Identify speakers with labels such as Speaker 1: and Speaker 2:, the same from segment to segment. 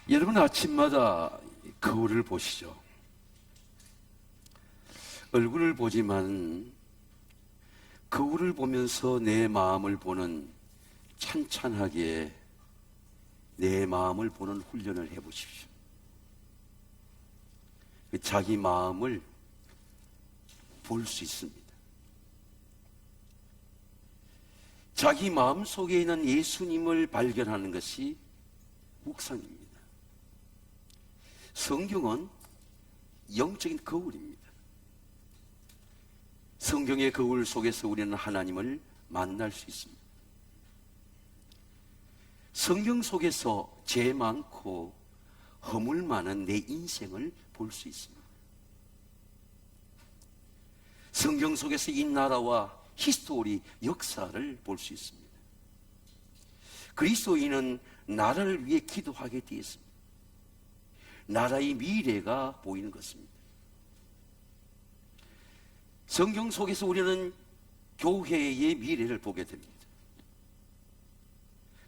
Speaker 1: 여러분 아침마다 거울을 보시죠. 얼굴을 보지만 거울을 보면서 내 마음을 보는, 찬찬하게 내 마음을 보는 훈련을 해보십시오. 자기 마음을 볼 수 있습니다. 자기 마음 속에 있는 예수님을 발견하는 것이 묵상입니다. 성경은 영적인 거울입니다. 성경의 거울 속에서 우리는 하나님을 만날 수 있습니다. 성경 속에서 죄 많고 허물 많은 내 인생을 볼 수 있습니다. 성경 속에서 이 나라와 히스토리, 역사를 볼 수 있습니다. 그리스도인은 나라를 위해 기도하게 되었습니다. 나라의 미래가 보이는 것입니다. 성경 속에서 우리는 교회의 미래를 보게 됩니다.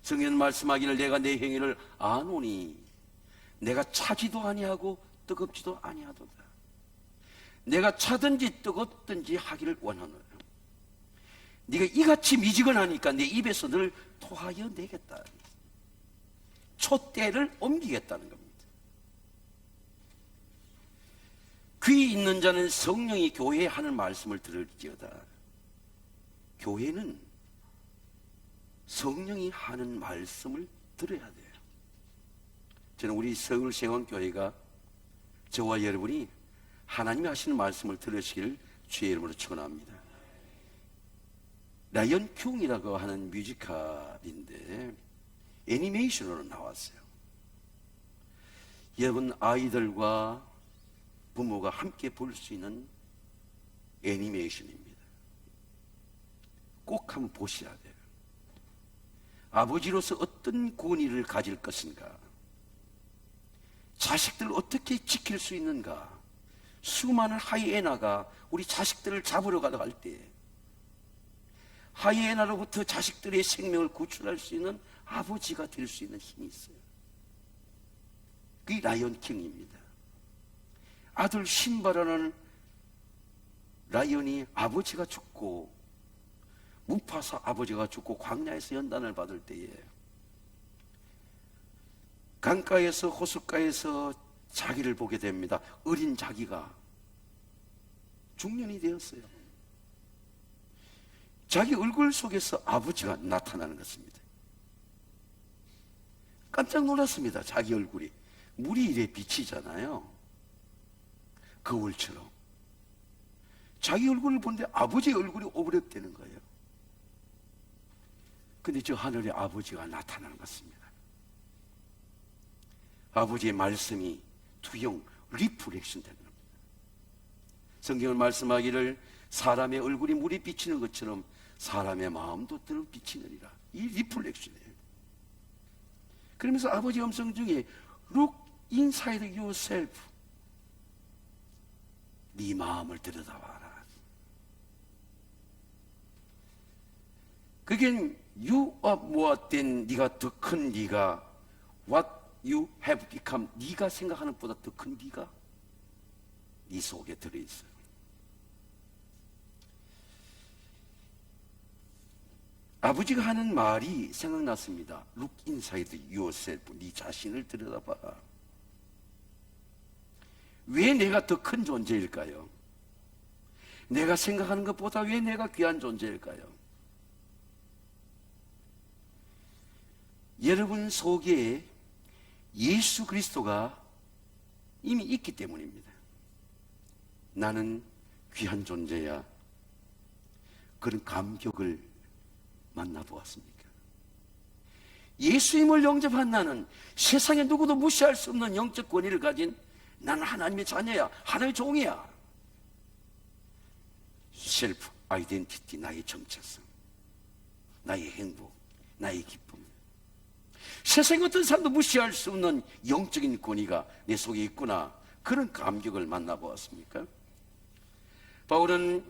Speaker 1: 성경은 말씀하기를 내가 내 행위를 아노니 내가 차지도 아니하고 뜨겁지도 아니하도다. 내가 차든지 뜨겁든지 하기를 원하노라. 네가 이같이 미지근하니까 내 입에서 늘 토하여 내겠다. 촛대를 옮기겠다는 겁니다. 귀 있는 자는 성령이 교회에 하는 말씀을 들을지어다. 교회는 성령이 하는 말씀을 들어야 돼요. 저는 우리 서울세원교회가 저와 여러분이 하나님이 하시는 말씀을 들으시기를 주의 이름으로 축원합니다. 라이언 킹이라고 하는 뮤지컬인데 애니메이션으로 나왔어요. 여러분 아이들과 부모가 함께 볼 수 있는 애니메이션입니다. 꼭 한번 보셔야 돼요. 아버지로서 어떤 권위를 가질 것인가, 자식들을 어떻게 지킬 수 있는가. 수많은 하이에나가 우리 자식들을 잡으러 가다 할 때 하이에나로부터 자식들의 생명을 구출할 수 있는 아버지가 될 수 있는 힘이 있어요. 그게 라이언 킹입니다. 아들 심바라는 라이언이 아버지가 죽고 무파사 아버지가 죽고 광야에서 연단을 받을 때에 강가에서 호숫가에서 자기를 보게 됩니다. 어린 자기가 중년이 되었어요. 자기 얼굴 속에서 아버지가 나타나는 것입니다. 깜짝 놀랐습니다. 자기 얼굴이 물이 이래 비치잖아요. 거울처럼 자기 얼굴을 보는데 아버지의 얼굴이 오버랩되는 거예요. 근데 저 하늘의 아버지가 나타나는 것입니다. 아버지의 말씀이 투영, 리플렉션 되는 겁니다. 성경은 말씀하기를 사람의 얼굴이 물이 비치는 것처럼 사람의 마음도 때로 비치느니라. 이 리플렉션이에요. 그러면서 아버지 음성 중에 Look inside yourself. 네 마음을 들여다봐라. 그게 you are more than 네가 더 큰 네가, what you have become 네가 생각하는 것보다 더 큰 네가 네 속에 들어있어요. 아버지가 하는 말이 생각났습니다. Look inside yourself. 네 자신을 들여다봐라. 왜 내가 더 큰 존재일까요? 내가 생각하는 것보다 왜 내가 귀한 존재일까요? 여러분 속에 예수 그리스도가 이미 있기 때문입니다. 나는 귀한 존재야. 그런 감격을 만나보았습니까? 예수님을 영접한 나는 세상에 누구도 무시할 수 없는 영적 권위를 가진 나는 하나님의 자녀야. 하나님의 종이야. 셀프 아이덴티티, 나의 정체성, 나의 행복, 나의 기쁨. 세상의 어떤 사람도 무시할 수 없는 영적인 권위가 내 속에 있구나. 그런 감격을 만나보았습니까? 바울은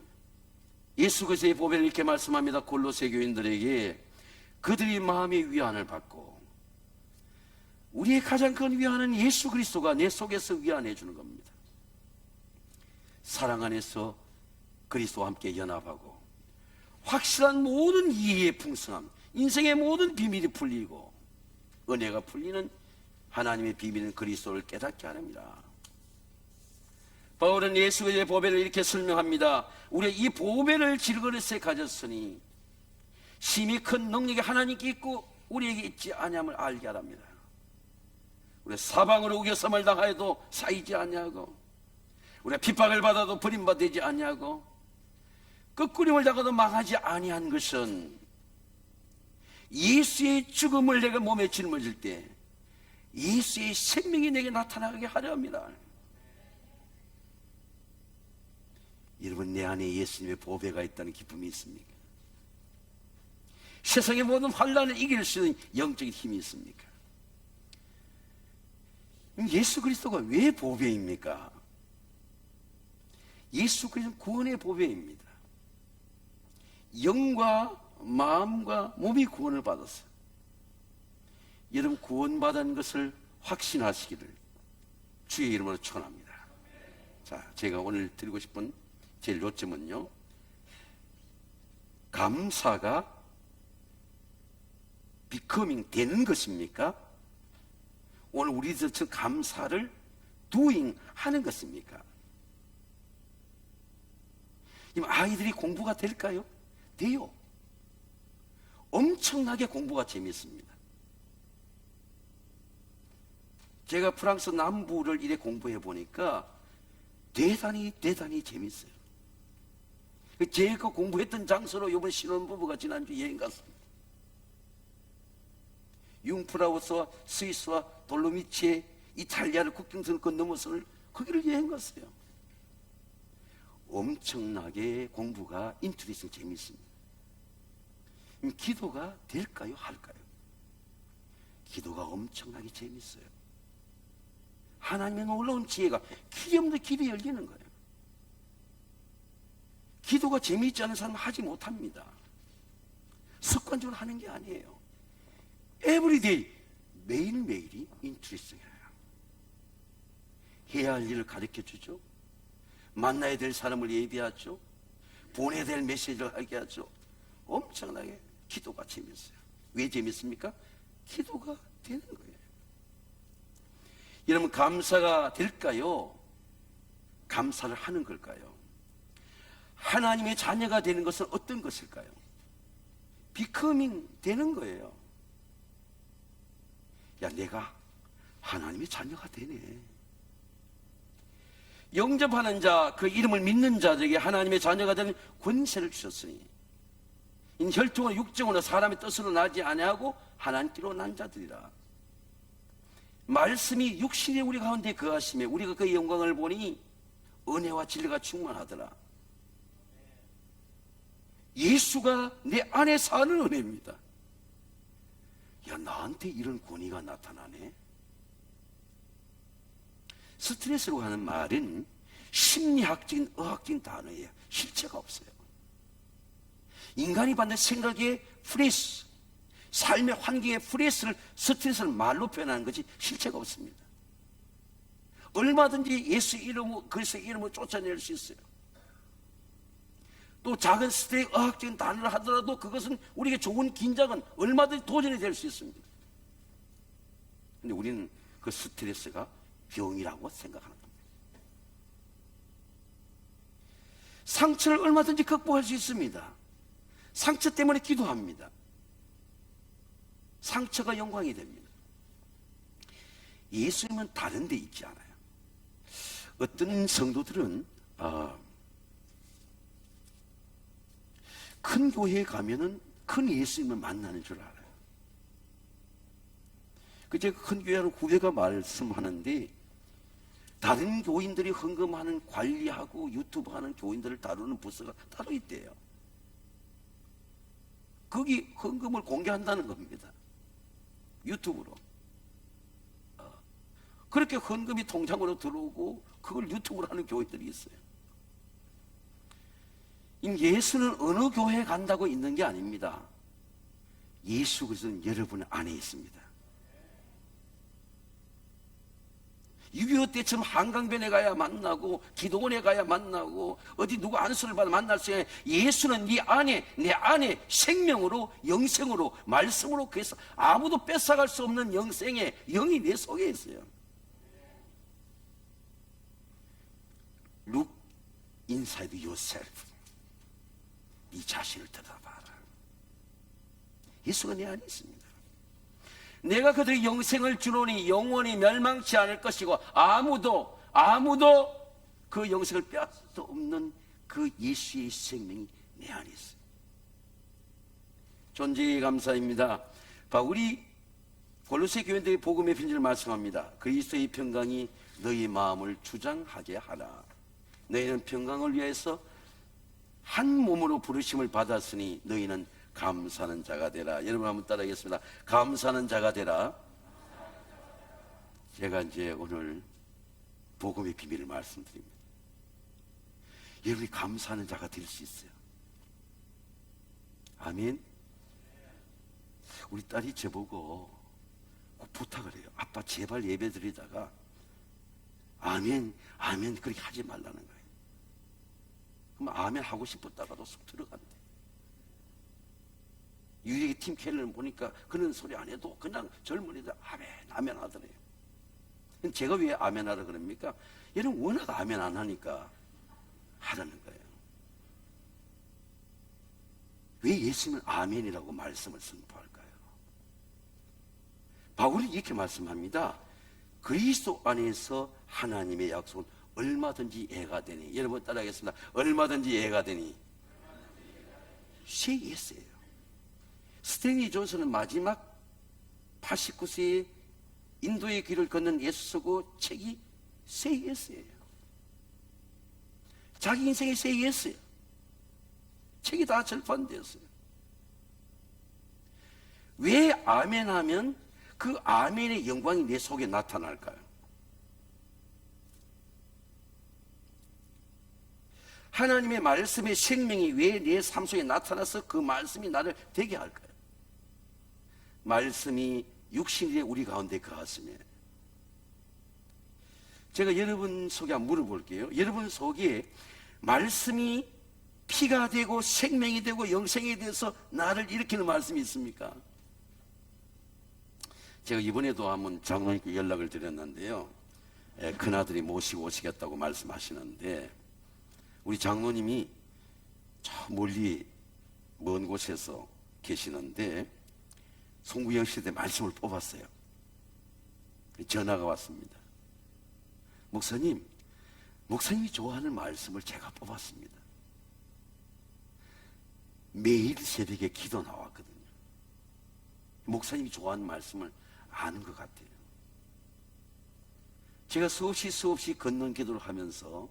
Speaker 1: 예수 그리스도의 보배를 이렇게 말씀합니다. 골로새 교인들에게 그들이 마음의 위안을 받고 우리의 가장 큰 위안은 예수 그리스도가 내 속에서 위안해 주는 겁니다. 사랑 안에서 그리스도와 함께 연합하고 확실한 모든 이해의 풍성함, 인생의 모든 비밀이 풀리고 은혜가 풀리는 하나님의 비밀은 그리스도를 깨닫게 하랍니다. 바울은 예수 그리스도의 보배를 이렇게 설명합니다. 우리가 이 보배를 질그릇에 가졌으니 심히 큰 능력이 하나님께 있고 우리에게 있지 아니함을 알게 하랍니다. 우리 사방으로 우겨섬을 당하여도 쌓이지 아니하고, 우리가 핍박을 받아도 버림받지 아니하고, 끄꾸림을 당하도 망하지 아니한 것은 예수의 죽음을 내가 몸에 짊어질 때 예수의 생명이 내게 나타나게 하려 합니다. 여러분, 내 안에 예수님의 보배가 있다는 기쁨이 있습니까? 세상의 모든 환난을 이길 수 있는 영적인 힘이 있습니까? 예수 그리스도가 왜 보배입니까? 예수 그리스도는 구원의 보배입니다. 영과 마음과 몸이 구원을 받았어요. 여러분, 구원받은 것을 확신하시기를 주의 이름으로 축원합니다. 자, 제가 오늘 드리고 싶은 제일 요점은요, 감사가 becoming 되는 것입니까? 오늘 우리들처럼 감사를 doing 하는 것입니까? 아이들이 공부가 될까요? 돼요. 엄청나게 공부가 재밌습니다. 제가 프랑스 남부를 이래 공부해 보니까 대단히 재밌어요. 제가 공부했던 장소로 이번 신혼부부가 지난주 여행 갔습니다. 융프라우스와 스위스와 돌로미치의 이탈리아를 국경선을 건너면서 거기를 여행 갔어요. 엄청나게 공부가 인트레스팅 재밌습니다. 기도가 될까요? 할까요? 기도가 엄청나게 재밌어요. 하나님의 놀라운 지혜가 기염도 길이 열리는 거예요. 기도가 재미있지 않은 사람은 하지 못합니다. 습관적으로 하는 게 아니에요. 에브리데이, 매일매일이 인트레스팅해요. 해야 할 일을 가르쳐 주죠. 만나야 될 사람을 예비하죠. 보내야 될 메시지를 하게 하죠. 엄청나게 기도가 재밌어요. 왜 재밌습니까? 기도가 되는 거예요. 여러분, 감사가 될까요? 감사를 하는 걸까요? 하나님의 자녀가 되는 것은 어떤 것일까요? becoming 되는 거예요. 야, 내가 하나님의 자녀가 되네. 영접하는 자, 그 이름을 믿는 자들에게 하나님의 자녀가 되는 권세를 주셨으니 이 혈통으로 육정으로 사람의 뜻으로 나지 아니하고 하나님께로 난 자들이라. 말씀이 육신의 우리 가운데 거하심에 우리가 그의 영광을 보니 은혜와 진리가 충만하더라. 예수가 내 안에 사는 은혜입니다. 야, 나한테 이런 권위가 나타나네. 스트레스로 하는 말은 심리학적인 의학적인 단어예요. 실체가 없어요. 인간이 받는 생각의 프레스, 삶의 환경의 프레스를, 스트레스를 말로 표현하는 것이 실체가 없습니다. 얼마든지 예수 이름으로, 그리스도의 이름으로 쫓아낼 수 있어요. 또 작은 스트레스 의학적인 단어를 하더라도 그것은 우리에게 좋은 긴장은 얼마든지 도전이 될 수 있습니다. 근데 우리는 그 스트레스가 병이라고 생각하는 겁니다. 상처를 얼마든지 극복할 수 있습니다. 상처 때문에 기도합니다. 상처가 영광이 됩니다. 예수님은 다른 데 있지 않아요. 어떤 성도들은 큰 교회에 가면은 큰 예수님을 만나는 줄 알아요. 제가 큰 교회로 후배가 말씀하는데, 다른 교인들이 헌금하는, 관리하고 유튜브 하는 교인들을 다루는 부서가 따로 있대요. 거기 헌금을 공개한다는 겁니다. 유튜브로. 그렇게 헌금이 통장으로 들어오고 그걸 유튜브로 하는 교회들이 있어요. 예수는 어느 교회에 간다고 있는 게 아닙니다. 예수 그리스도는 여러분 안에 있습니다. 6.25 때처럼 한강변에 가야 만나고 기도원에 가야 만나고 어디 누구 안수를 받아 만날 수 있는, 예수는 네 안에, 내 안에 생명으로, 영생으로, 말씀으로, 그래서 아무도 뺏어갈 수 없는 영생의 영이 내 속에 있어요. Look inside yourself. 네 자신을 들여다봐라. 예수가 내 안에 있습니다. 내가 그들의 영생을 주노니 영원히 멸망치 않을 것이고 아무도 그 영생을 빼앗을 수 없는 그 예수의 생명이 내 안에 있어요. 존재에 감사입니다. 바울이 골로새 교인들의 복음의 편지를 말씀합니다. 그리스도의 평강이 너희 마음을 주장하게 하라. 너희는 평강을 위해서 한 몸으로 부르심을 받았으니 너희는 감사하는 자가 되라. 여러분 한번 따라하겠습니다. 감사하는 자가 되라. 제가 이제 오늘 복음의 비밀을 말씀드립니다. 여러분이 감사하는 자가 될 수 있어요. 아멘. 우리 딸이 저보고 부탁을 해요. 아빠 제발 예배 드리다가 아멘 그렇게 하지 말라는 거예요. 그럼 아멘 하고 싶었다가도 쑥 들어간대. 유일하게 팀 켈러를 보니까 그런 소리 안 해도 그냥 젊은이들 아멘 하더래요. 제가 왜 아멘 하라 그럽니까? 얘는 워낙 아멘 안 하니까 하라는 거예요. 왜 예수님은 아멘이라고 말씀을 선포할까요? 바울이 이렇게 말씀합니다. 그리스도 안에서 하나님의 약속은 얼마든지 예가 되니. 여러분 따라하겠습니다. 얼마든지 예가 되니. Say yes예요. 스탠리 존슨은 마지막 89세에 인도의 길을 걷는 예수 쓰고 책이 Say Yes예요. 자기 인생의 Say Yes예요. 책이 다 절판되었어요. 왜 아멘하면 그 아멘의 영광이 내 속에 나타날까요? 하나님의 말씀의 생명이 왜 내 삶 속에 나타나서 그 말씀이 나를 되게 할까요? 말씀이 육신이 우리 가운데 거하시며, 제가 여러분 속에 한번 물어볼게요. 여러분 속에 말씀이 피가 되고 생명이 되고 영생이 돼서 나를 일으키는 말씀이 있습니까? 제가 이번에도 한번 장로님께 연락을 드렸는데요, 큰아들이 모시고 오시겠다고 말씀하시는데, 우리 장로님이 저 멀리 먼 곳에서 계시는데 송구영 시대 말씀을 뽑았어요. 전화가 왔습니다. 목사님이 좋아하는 말씀을 제가 뽑았습니다. 매일 새벽에 기도 나왔거든요. 목사님이 좋아하는 말씀을 아는 것 같아요. 제가 수없이 걷는 기도를 하면서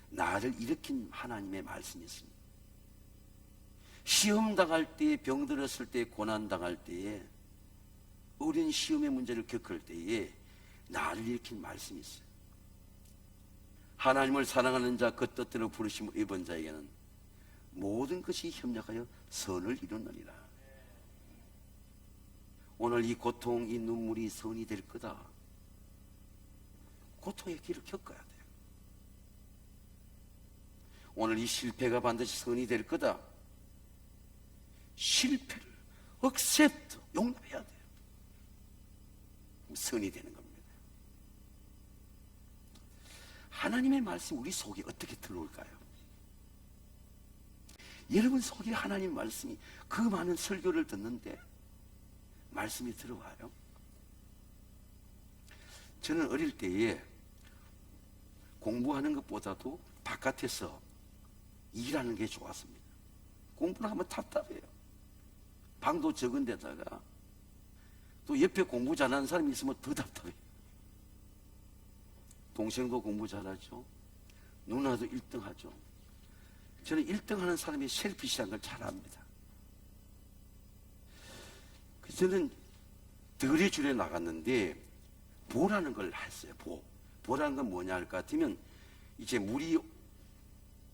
Speaker 1: 나를 일으킨 하나님의 말씀이 있습니다. 시험 당할 때, 병들었을 때, 고난 당할 때에, 어려운 시험의 문제를 겪을 때에 나를 일으킨 말씀이 있어요. 하나님을 사랑하는 자, 그 뜻대로 부르심을 입은 자에게는 모든 것이 협력하여 선을 이루느니라. 오늘 이 고통, 이 눈물이 선이 될 거다. 고통의 길을 겪어야 돼요. 오늘 이 실패가 반드시 선이 될 거다. 실패를 accept, 용납해야 돼요. 선이 되는 겁니다. 하나님의 말씀이 우리 속에 어떻게 들어올까요? 여러분 속에 하나님의 말씀이, 그 많은 설교를 듣는데 말씀이 들어와요? 저는 어릴 때에 공부하는 것보다도 바깥에서 일하는 게 좋았습니다. 공부를 하면 답답해요. 방도 적은 데다가 또 옆에 공부 잘하는 사람이 있으면 더 답답해요. 동생도 공부 잘하죠. 누나도 1등 하죠. 저는 1등 하는 사람이 셀피시한 걸 잘 압니다. 그래서 저는 덜의 나갔는데 보라는 걸 했어요. 보라는 건 뭐냐 할 것 같으면, 이제 물이,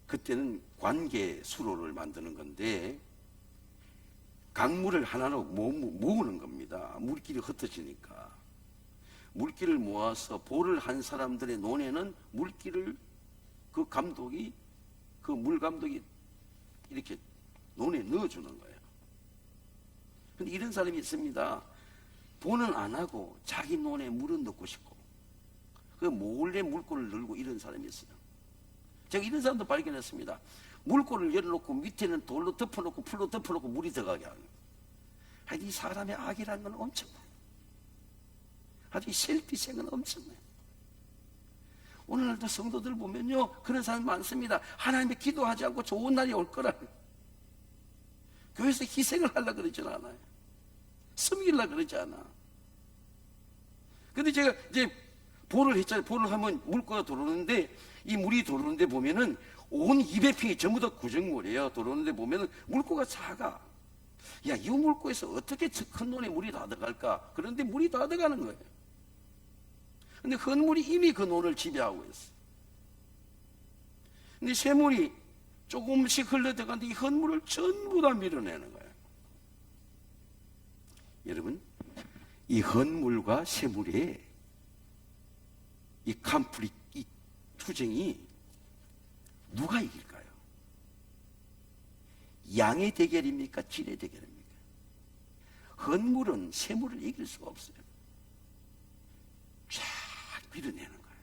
Speaker 1: 그때는 관계 수로를 만드는 건데 강물을 하나로 모으는 겁니다. 물길이 흩어지니까 물기를 모아서 볼을 한 사람들의 논에는 물기를 그 감독이, 그 물 감독이 이렇게 논에 넣어주는 거예요. 근데 이런 사람이 있습니다. 본은 안 하고 자기 논에 물은 넣고 싶고 그 몰래 물골을 넣고 이런 사람이 있어요. 제가 이런 사람도 발견했습니다. 물골을 열어놓고 밑에는 돌로 덮어놓고 풀로 덮어놓고 물이 들어가게 하는 거예요. 하여튼 이 사람의 악이라는 건 엄청나요. 아주 셀피생은 엄청나요. 오늘날도 성도들 보면요, 그런 사람 많습니다. 하나님의 기도하지 않고 좋은 날이 올 거라. 교회에서 희생을 하려고 그러진 않아요. 섬기려고 그러지 않아. 근데 제가 이제 볼을 했잖아요. 볼을 하면 물고가 들어오는데, 이 물이 들어오는데 보면은 온 200평이 전부 다 구정물이에요. 들어오는데 보면은 물고가 작아. 야, 이 물고에서 어떻게 저 큰 논에 물이 다 들어갈까? 그런데 물이 다 들어가는 거예요. 근데 흙물이 이미 그 논을 지배하고 있어. 근데 샘물이 조금씩 흘러들어가는데 이 흙물을 전부 다 밀어내는 거예요. 여러분, 이 흙물과 샘물의 이 컴플릿, 이 투쟁이 누가 이길까요? 양의 대결입니까? 질의 대결입니까? 흙물은 샘물을 이길 수가 없어요. 쫙 밀어내는 거예요.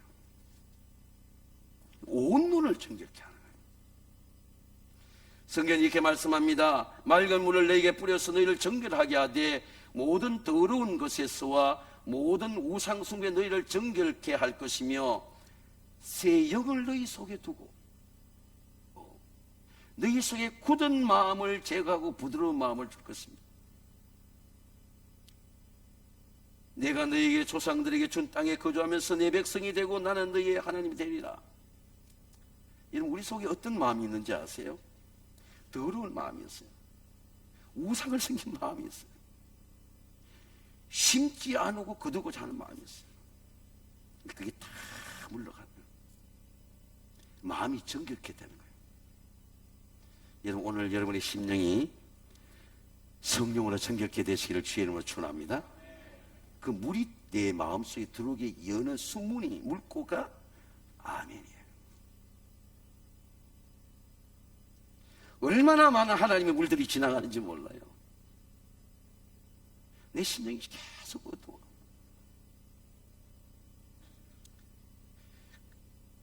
Speaker 1: 온 눈을 정결케 하는 거예요. 성경이 이렇게 말씀합니다. 맑은 물을 너희에게 뿌려서 너희를 정결하게 하되 모든 더러운 것에서와 모든 우상 숭배에 너희를 정결케 할 것이며 새 영을 너희 속에 두고 너희 속에 굳은 마음을 제거하고 부드러운 마음을 줄 것입니다. 내가 너희에게 조상들에게 준 땅에 거주하면서 내 백성이 되고 나는 너희의 하나님이 되리라. 여러분, 우리 속에 어떤 마음이 있는지 아세요? 더러운 마음이 있어요. 우상을 섬긴 마음이 있어요. 심지 않고 거두고자 하는 마음이 있어요. 그게 다 물러가면 마음이 정결케 되는 거예요. 여러분, 오늘 여러분의 심령이 성령으로 정결케 되시기를 주의 이름으로 축원합니다. 그 물이 내 마음속에 들어오게 여는 수문이 물고가 아멘이에요. 얼마나 많은 하나님의 물들이 지나가는지 몰라요. 내 심령이 계속 어두워.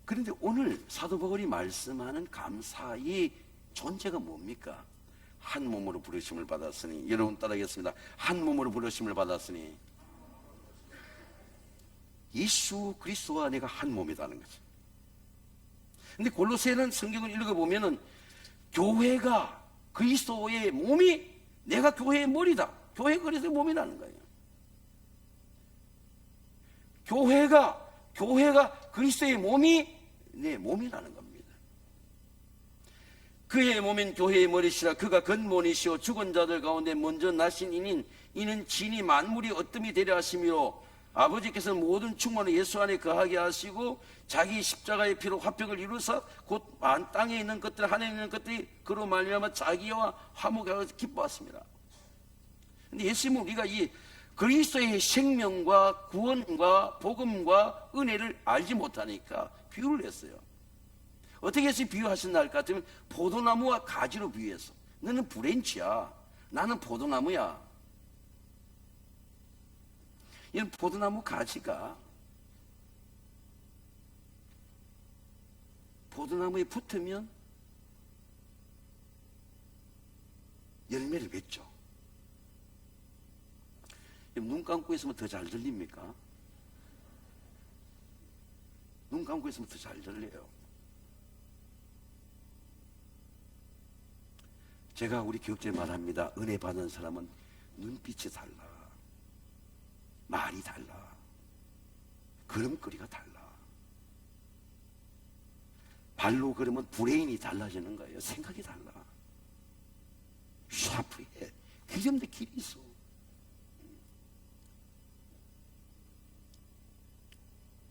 Speaker 1: 그런데 오늘 사도 바울이 말씀하는 감사의 존재가 뭡니까? 한 몸으로 부르심을 받았으니, 여러분 따라하겠습니다. 한 몸으로 부르심을 받았으니 예수 그리스도와 내가 한 몸이라는 거죠. 근데 골로새는 성경을 읽어보면은 교회가 그리스도의 몸이, 내가 교회의 머리다. 교회가 그리스도의 몸이라는 거예요. 교회가 그리스도의 몸이 내 몸이라는 겁니다. 그의 몸인 교회의 머리시라. 그가 근본이시오 죽은 자들 가운데 먼저 나신 이는 진이 만물이 어뜸이 되려 하심이로 아버지께서는 모든 충만을 예수 안에 거하게 하시고 자기 십자가의 피로 화평을 이루사 곧 땅에 있는 것들 하늘에 있는 것들이 그로 말미암아 자기와 화목하여 기뻐하십니다. 근데 예수님은 우리가 이 그리스도의 생명과 구원과 복음과 은혜를 알지 못하니까 비유를 했어요. 어떻게 해서 비유하셨나 할 것 같으면 포도나무와 가지로 비유해서, 너는 브랜치야, 나는 포도나무야. 이런 포도나무 가지가 포도나무에 붙으면 열매를 맺죠. 눈 감고 있으면 더 잘 들립니까? 눈 감고 있으면 더 잘 들려요. 제가 우리 교육자에 말합니다. 은혜 받은 사람은 눈빛이 달라, 말이 달라, 걸음걸이가 달라. 발로 걸으면 브레인이 달라지는 거예요. 생각이 달라. 샤프해. 기름대 길이 있어.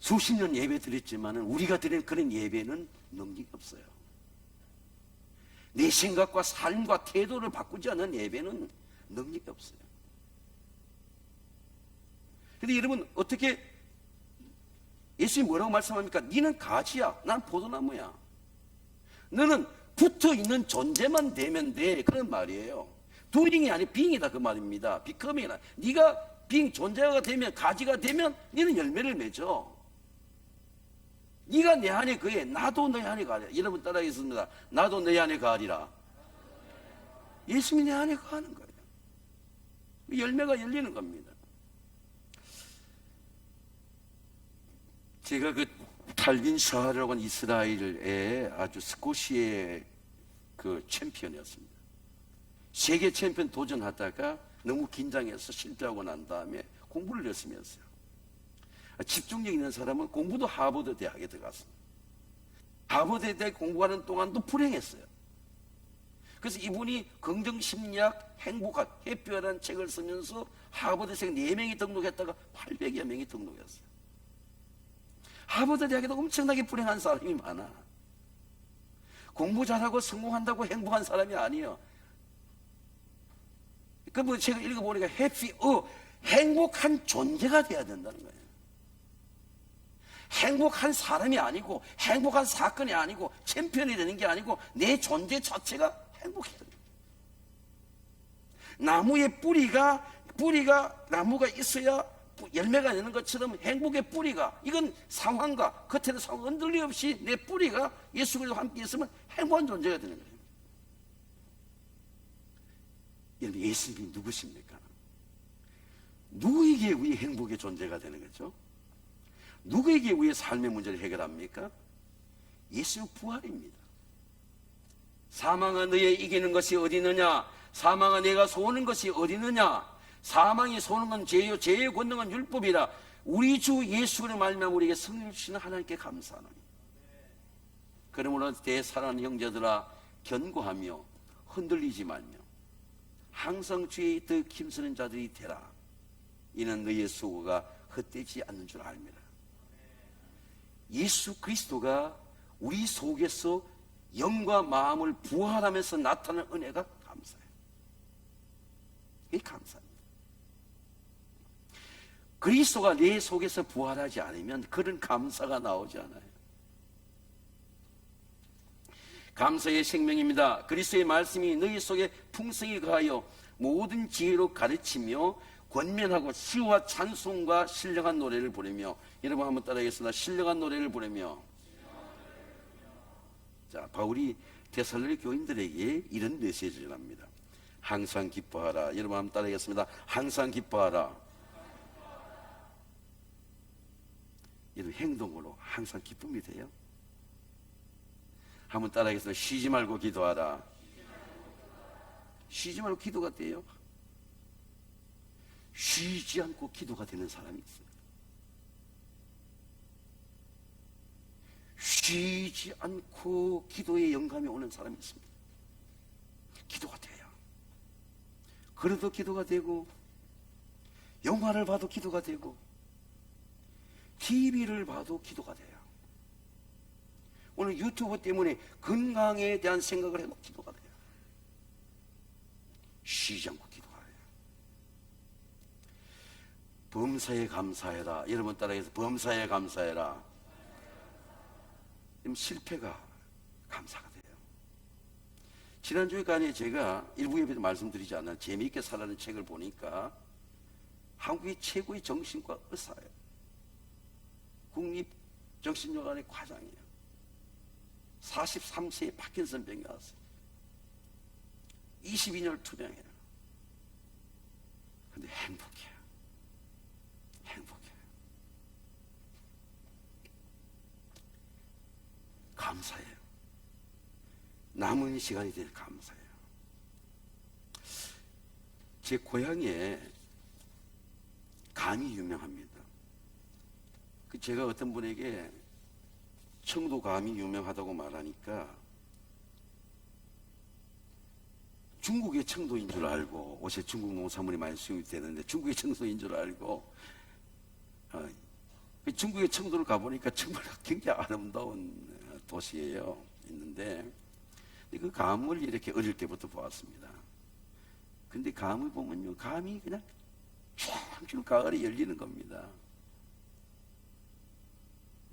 Speaker 1: 수십 년 예배 드렸지만 우리가 드린 그런 예배는 능력이 없어요. 내 생각과 삶과 태도를 바꾸지 않는 예배는 능력이 없어요. 근데 여러분, 어떻게 예수님이 뭐라고 말씀합니까? 너는 가지야, 난 포도나무야. 너는 붙어있는 존재만 되면 돼. 그런 말이에요. doing이 아니고 being이다 그 말입니다. becoming이 아니라 네가 being 존재가 되면, 가지가 되면 너는 열매를 맺어. 네가 내 안에 거해. 나도 너 안에 가리라. 여러분 따라하겠습니다. 나도 너 안에 가리라. 예수님이 내 안에 가는 거예요. 열매가 열리는 겁니다. 제가 그 칼빈 샤하라고 하는 이스라엘의 아주 스코시의 그 챔피언이었습니다. 세계 챔피언 도전하다가 너무 긴장해서 실패하고 난 다음에 공부를 열심히 했어요. 집중력 있는 사람은 공부도 하버드 대학에 들어갔습니다. 하버드 대학 공부하는 동안도 불행했어요. 그래서 이분이 긍정심리학, 행복학, 해피하라는 책을 쓰면서 하버드생 4명이 등록했다가 800여 명이 등록했어요. 하버드 대학에도 엄청나게 불행한 사람이 많아. 공부 잘하고 성공한다고 행복한 사람이 아니에요. 그 책을 읽어보니까 행복한 존재가 돼야 된다는 거예요. 행복한 사람이 아니고, 행복한 사건이 아니고, 챔피언이 되는 게 아니고, 내 존재 자체가 행복해야 돼요. 나무의 뿌리가 나무가 있어야 열매가 되는 것처럼 행복의 뿌리가, 이건 상황과 겉에는 상황 흔들림 없이 내 뿌리가 예수 그리스도와 함께 있으면 행복한 존재가 되는 거예요. 여러분, 예수님이 누구십니까? 누구에게 우리 행복의 존재가 되는 거죠? 누구에게 우리의 삶의 문제를 해결합니까? 예수 부활입니다. 사망아 너의 이기는 것이 어디 있느냐? 사망아 내가 소오는 것이 어디 있느냐? 사망이 소오는 건 죄요, 죄의 권능은 율법이라. 우리 주 예수를 말미암아 우리에게 승리를 주시는 하나님께 감사하노니. 그러므로 대사랑하는 형제들아, 견고하며 흔들리지 말며 항상 주의 더 힘쓰는 자들이 되라. 이는 너희의 수고가 헛되지 않는 줄 알미라. 예수 그리스도가 우리 속에서 영과 마음을 부활하면서 나타나는 은혜가 감사해요. 이게 감사합니다. 그리스도가 내 속에서 부활하지 않으면 그런 감사가 나오지 않아요. 감사의 생명입니다. 그리스도의 말씀이 너희 속에 풍성히 가하여 모든 지혜로 가르치며 권면하고 시와 찬송과 신령한 노래를 부르며. 여러분 한번 따라하겠습니다. 신령한 노래를 부르며. 자, 바울이 데살로니가 교인들에게 이런 메시지를 합니다. 항상 기뻐하라. 여러분 한번 따라하겠습니다. 항상 기뻐하라. 여러분 행동으로 항상 기쁨이 돼요. 한번 따라하겠습니다. 쉬지 말고 기도하라. 쉬지 말고 기도가 돼요. 쉬지 않고 기도가 되는 사람이 있어요. 쉬지 않고 기도에 영감이 오는 사람이 있습니다. 기도가 돼요. 그래도 기도가 되고, 영화를 봐도 기도가 되고, TV를 봐도 기도가 돼요. 오늘 유튜브 때문에 건강에 대한 생각을 해도 기도가 돼요. 쉬지 않고 기도가 돼요. 범사에 감사해라. 여러분 따라해서 범사에 감사해라. 실패가 감사가 돼요. 지난주에 간에 제가 일부 예배도 말씀드리지 않아 재미있게 살라는 책을 보니까 한국의 최고의 정신과 의사예요. 국립정신여관의 과장이에요. 43세에 파킨슨병이 왔어요. 22년을 투병해요. 근데 행복해요. 행복해요. 감사해요. 남은 시간이 되어 감사해요. 제 고향에 감이 유명합니다. 제가 어떤 분에게 청도 감이 유명하다고 말하니까 중국의 청도인 줄 알고, 옷에 중국 농산물이 많이 수입이 되는데 중국의 청도인 줄 알고 중국의 청도를 가보니까 정말 굉장히 아름다운 도시예요. 있는데 그 감을 이렇게 어릴 때부터 보았습니다. 근데 감을 보면요, 감이 그냥 쭉 가을에 열리는 겁니다.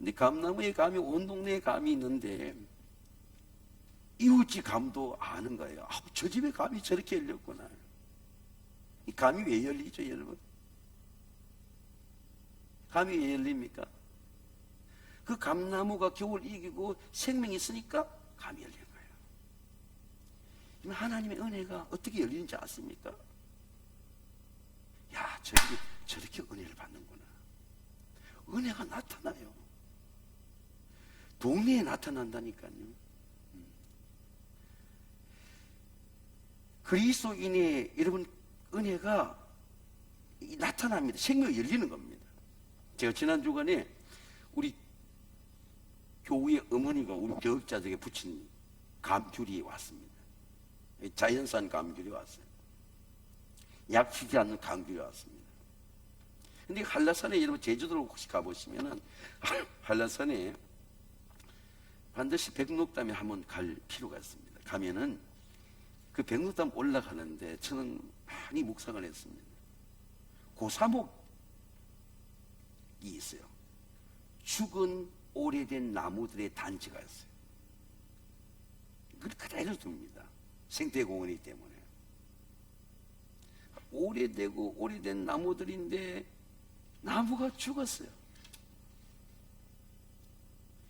Speaker 1: 근데 감나무에 감이 온 동네에 감이 있는데 이웃집 감도 아는 거예요. 아, 저 집에 감이 저렇게 열렸구나. 이 감이 왜 열리죠, 여러분? 감이 왜 열립니까? 그 감나무가 겨울 이기고 생명이 있으니까 감이 열린 거예요. 하나님의 은혜가 어떻게 열리는지 아십니까? 야, 저렇게 은혜를 받는구나. 은혜가 나타나요. 동네에 나타난다니까요. 그리스도인의 여러분 은혜가 나타납니다. 생명이 열리는 겁니다. 제가 지난 주간에 우리 교우의 어머니가 우리 교육자들에게 붙인 감귤이 왔습니다. 자연산 감귤이 왔어요. 약치지 않는 감귤이 왔습니다. 근데 한라산에 여러분 제주도로 혹시 가보시면은 한라산에 반드시 백록담에 한번 갈 필요가 있습니다. 가면은 그 백록담 올라가는데 저는 많이 묵상을 했습니다. 고사목이 있어요. 죽은 오래된 나무들의 단지가 있어요. 그걸 그대로 둡니다. 생태공원이기 때문에. 오래되고 오래된 나무들인데 나무가 죽었어요.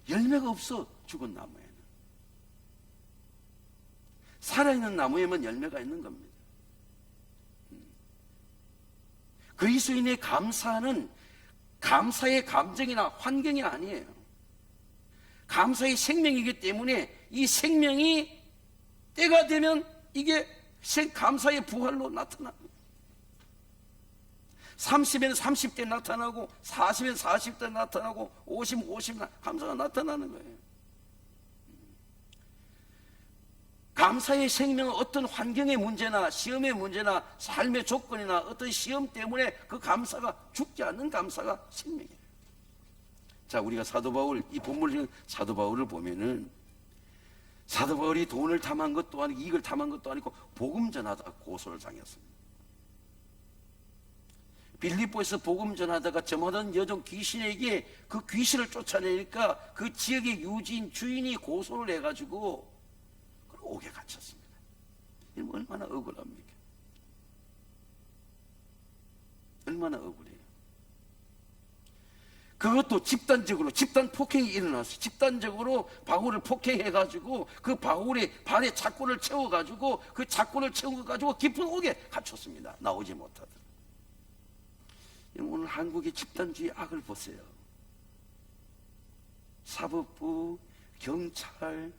Speaker 1: 열매가 없어, 죽은 나무에는. 살아있는 나무에만 열매가 있는 겁니다. 그리스도인의 감사는 감사의 감정이나 환경이 아니에요. 감사의 생명이기 때문에 이 생명이 때가 되면 이게 감사의 부활로 나타납니다. 30에는 30대 나타나고 40에는 40대 나타나고 50은 50 감사가 나타나는 거예요. 감사의 생명은 어떤 환경의 문제나 시험의 문제나 삶의 조건이나 어떤 시험 때문에 그 감사가 죽지 않는 감사가 생명이에요. 자, 우리가 사도 바울, 이 본문을 사도 바울을 보면은 사도 바울이 돈을 탐한 것도 아니고 이익을 탐한 것도 아니고 복음 전하다가 고소를 당했습니다. 빌립보에서 복음 전하다가 점하던 여종 귀신에게 그 귀신을 쫓아내니까 그 지역의 유지인 주인이 고소를 해가지고 옥에 갇혔습니다. 이건 얼마나 억울합니까? 얼마나 억울해요. 그것도 집단적으로 집단 폭행이 일어났어요. 집단적으로 바울을 폭행해가지고 그 바울의 발에 착고를 채워가지고 그 착고를 채워가지고 깊은 옥에 갇혔습니다. 나오지 못하더라. 오늘 한국의 집단주의 악을 보세요. 사법부, 경찰,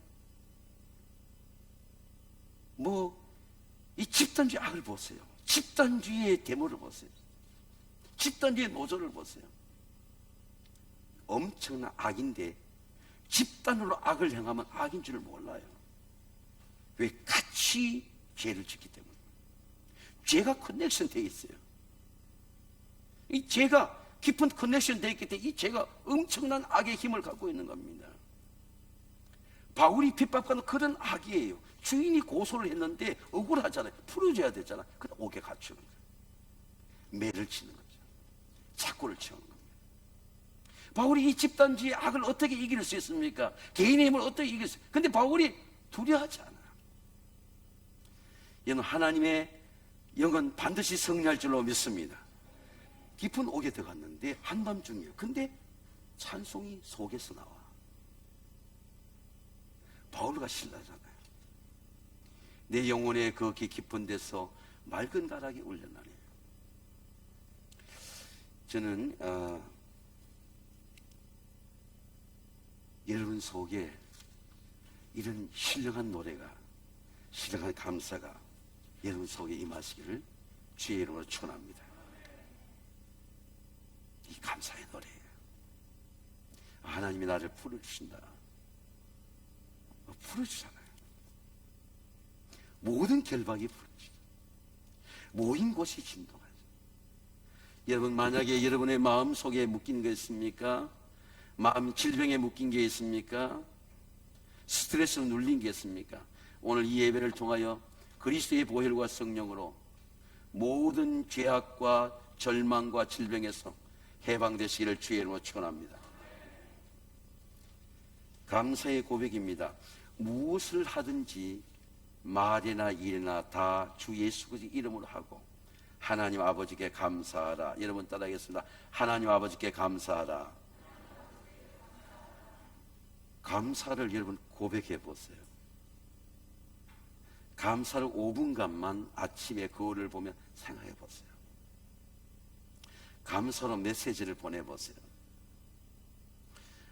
Speaker 1: 이 집단주의 악을 보세요. 집단주의의 데모를 보세요. 집단주의의 노조를 보세요. 엄청난 악인데 집단으로 악을 행하면 악인 줄 몰라요. 왜? 같이 죄를 짓기 때문에. 죄가 커넥션 되어 있어요. 이 죄가 깊은 커넥션 되어 있기 때문에 이 죄가 엄청난 악의 힘을 갖고 있는 겁니다. 바울이 핍박하는 그런 악이에요. 주인이 고소를 했는데 억울하잖아요. 풀어줘야 되잖아요. 근데 옥에 갇히는 거예요. 매를 치는 거죠. 착고를 채우는 겁니다. 바울이 이 집단주의 악을 어떻게 이길 수 있습니까? 개인의 힘을 어떻게 이길 수 있습니까? 근데 바울이 두려워하지 않아요. 이는 하나님의 영은 반드시 승리할 줄로 믿습니다. 깊은 옥에 들어갔는데 한밤중이에요. 근데 찬송이 속에서 나와. 바울과 신라잖아요. 내 영혼의 그 깊은 데서 맑은 가락이 울려나네요. 저는 여러분 속에 이런 신령한 노래가, 신령한 감사가 여러분 속에 임하시기를 주의 이름으로 축원합니다. 이 감사의 노래예요. 하나님이 나를 풀어주신다. 풀어주잖아요. 모든 결박이 풀어주죠. 모인 곳이 진동하죠. 여러분, 만약에 여러분의 마음 속에 묶인 게 있습니까? 마음 질병에 묶인 게 있습니까? 스트레스로 눌린 게 있습니까? 오늘 이 예배를 통하여 그리스도의 보혈과 성령으로 모든 죄악과 절망과 질병에서 해방되시기를 주의 이름으로 축원합니다. 감사의 고백입니다. 무엇을 하든지 말이나 일이나 다 주 예수 그리스도의 이름으로 하고 하나님 아버지께 감사하라. 여러분 따라하겠습니다. 하나님 아버지께 감사하라. 감사를 여러분 고백해 보세요. 감사를 5분간만 아침에 거울을 보면 생각해 보세요. 감사로 메시지를 보내보세요.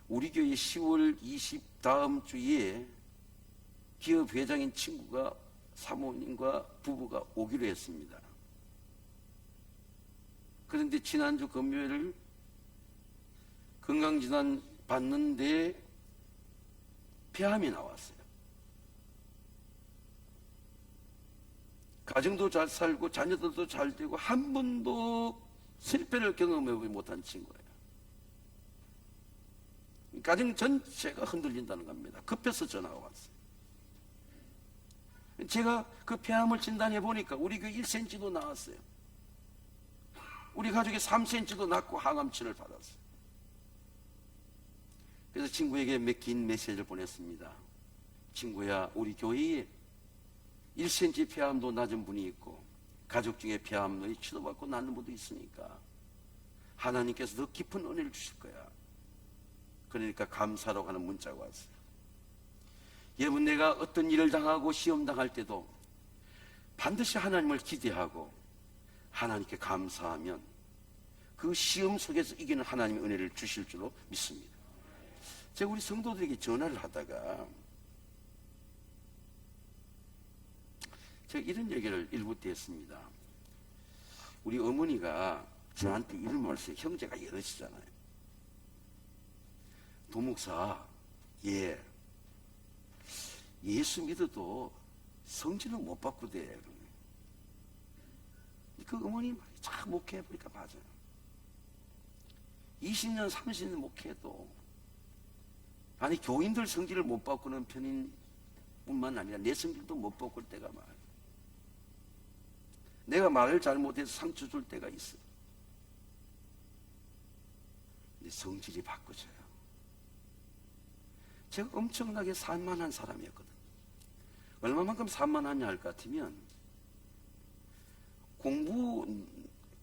Speaker 1: 우리 교회 10월 20 다음 주에 기업 회장인 친구가 사모님과 부부가 오기로 했습니다. 그런데 지난주 금요일 건강진단 받는데 폐암이 나왔어요. 가정도 잘 살고 자녀들도 잘 되고 한 번도 실패를 경험해보지 못한 친구예요. 가정 전체가 흔들린다는 겁니다. 급해서 전화가 왔어요. 제가 그 폐암을 진단해 보니까 우리 그 1cm도 나왔어요. 우리 가족이 3cm도 낳고 항암치를 받았어요. 그래서 친구에게 긴 메시지를 보냈습니다. 친구야, 우리 교회에 1cm 폐암도 낮은 분이 있고 가족 중에 폐암로 치료받고 낫는 분도 있으니까 하나님께서 더 깊은 은혜를 주실 거야. 그러니까 감사로 하는 문자가 왔어요. 여러분, 내가 어떤 일을 당하고 시험 당할 때도 반드시 하나님을 기대하고 하나님께 감사하면 그 시험 속에서 이기는 하나님의 은혜를 주실 줄로 믿습니다. 제가 우리 성도들에게 전화를 하다가 제가 이런 얘기를 일부 때 했습니다. 우리 어머니가 저한테 이런 말씀을, 형제가 여럿이잖아요. 도목사, 예수 믿어도 성질은 못 바꾸대. 그 어머니 말이 참 목회해보니까 맞아요. 20년, 30년 목회해도 아니 교인들 성질을 못 바꾸는 편인 뿐만 아니라 내 성질도 못 바꿀 때가 많아요. 내가 말을 잘못해서 상처 줄 때가 있어요. 근데 성질이 바꿔져요. 제가 엄청나게 산만한 사람이었거든요. 얼마만큼 산만하냐 할 것 같으면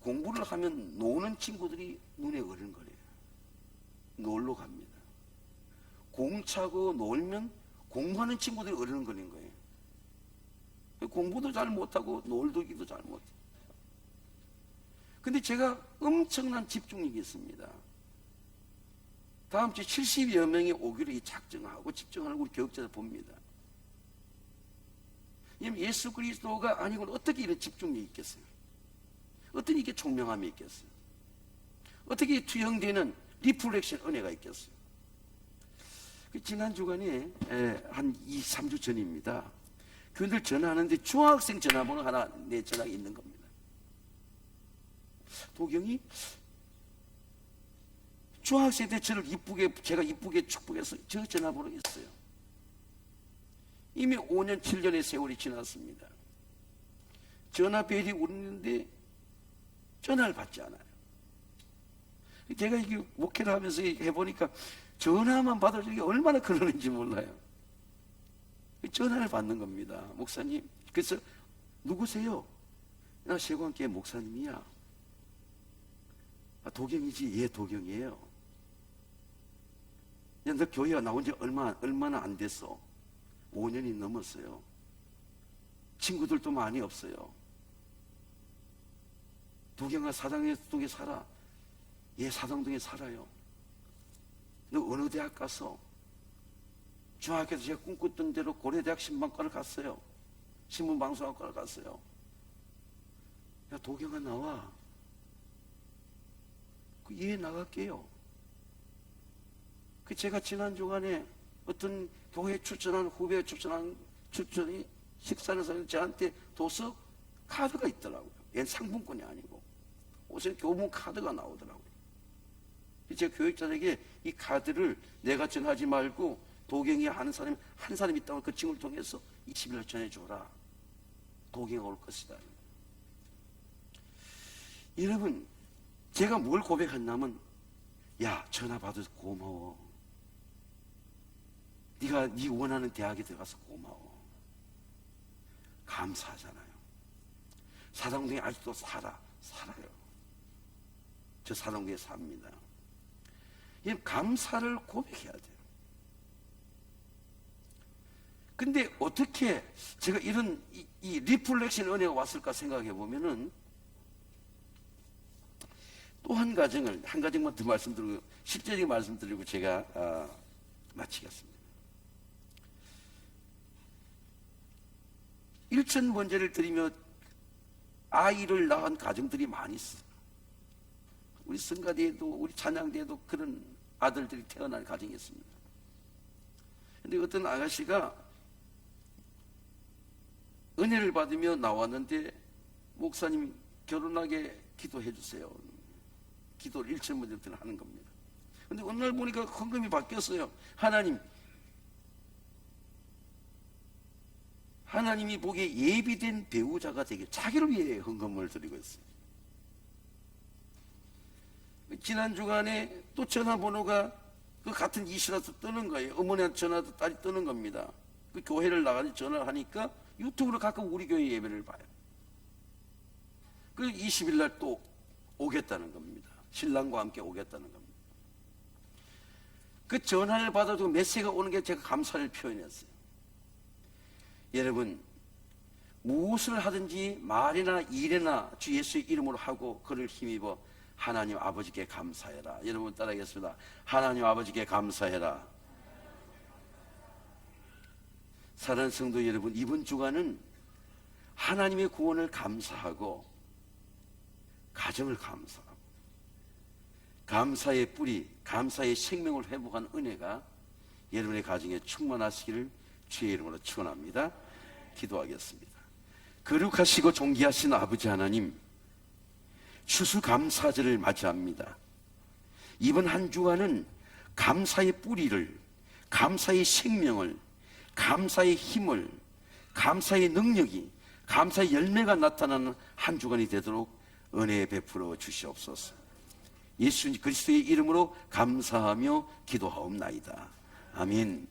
Speaker 1: 공부를 하면 노는 친구들이 눈에 어른거려요. 놀러 갑니다. 공 차고 놀면 공부하는 친구들이 어른거리는 거예요. 공부도 잘 못하고 놀기도 잘 못해요. 근데 제가 엄청난 집중력이 있습니다. 다음 주에 70여 명이 오기로 작정하고 집중하는 우리 교육자들 봅니다. 예수 그리스도가 아니고는 어떻게 이런 집중력이 있겠어요? 어떻게 이렇게 총명함이 있겠어요? 어떻게 투영되는 리플렉션 은혜가 있겠어요? 지난 주간에 한 2, 3주 전입니다. 교인들 전화하는데 중학생 전화번호 하나 내 전화가 있는 겁니다. 도경이 중학생 때 제가 이쁘게 축복해서 저 전화번호 있어요. 이미 5년, 7년의 세월이 지났습니다. 전화벨이 울리는데 전화를 받지 않아요. 제가 이게 목회를 하면서 해보니까 전화만 받을 적이 얼마나 그러는지 몰라요. 전화를 받는 겁니다. 목사님. 그래서 누구세요? 나 세관교회 목사님이야. 아, 도경이지. 예, 도경이에요. 야, 너 교회가 나온 지 얼마나 안 됐어? 5년이 넘었어요. 친구들도 많이 없어요. 도경아, 사당동에 살아. 예, 사당동에 살아요. 너 어느 대학 갔어? 중학교 때 제가 꿈꿨던 대로 고려대학 신방과를 갔어요. 신문방송학과를 갔어요. 야, 도경아, 나와. 예, 나갈게요. 제가 지난 주간에 어떤 교회 추천한 후배 추천이 식사를 저한테 도서 카드가 있더라고요. 얘는 상품권이 아니고 옷에 교문 카드가 나오더라고요. 제 교육자에게 이 카드를 내가 전하지 말고 도경이 하는 사람이 한 사람 있다고 그 친구를 통해서 20일 전해줘라. 도경이 올 것이다. 여러분, 제가 뭘 고백했냐면, 야, 전화 받아서 고마워. 네가 네 원하는 대학에 들어가서 고마워. 감사하잖아요. 사당동에 아직도 살아요. 저 사당동에 삽니다. 이 감사를 고백해야 돼요. 근데 어떻게 제가 이런 이 리플렉션 은혜가 왔을까 생각해 보면은 또 한 가정만 더 말씀드리고 실제적인 말씀드리고 제가 마치겠습니다. 일천번제를 드리며 아이를 낳은 가정들이 많이 있어요. 우리 성가대에도 우리 찬양대에도 그런 아들들이 태어난 가정이 있습니다. 근데 어떤 아가씨가 은혜를 받으며 나왔는데 목사님 결혼하게 기도해 주세요. 기도를 일천번제부터 하는 겁니다. 근데 어느 날 보니까 헌금이 바뀌었어요. 하나님이 보기에 예비된 배우자가 되게 자기를 위해 헌금을 드리고 있어요. 지난 주간에 또 전화번호가 그 같은 이시라서 뜨는 거예요. 어머니한테 전화도 딸이 뜨는 겁니다. 그 교회를 나가서 전화를 하니까 유튜브로 가끔 우리 교회 예배를 봐요. 그 20일 날 또 오겠다는 겁니다. 신랑과 함께 오겠다는 겁니다. 그 전화를 받아도 메시지가 오는 게 제가 감사를 표현했어요. 여러분, 무엇을 하든지 말이나 일이나 주 예수의 이름으로 하고 그를 힘입어 하나님 아버지께 감사해라. 여러분 따라하겠습니다. 하나님 아버지께 감사해라. 사랑하는 성도 여러분, 이번 주간은 하나님의 구원을 감사하고 가정을 감사하고 감사의 뿌리, 감사의 생명을 회복한 은혜가 여러분의 가정에 충만하시기를 주의 이름으로 축원합니다. 기도하겠습니다. 거룩하시고 존귀하신 아버지 하나님, 추수감사절을 맞이합니다. 이번 한 주간은 감사의 뿌리를, 감사의 생명을, 감사의 힘을, 감사의 능력이, 감사의 열매가 나타나는 한 주간이 되도록 은혜 베풀어 주시옵소서. 예수 그리스도의 이름으로 감사하며 기도하옵나이다. 아멘.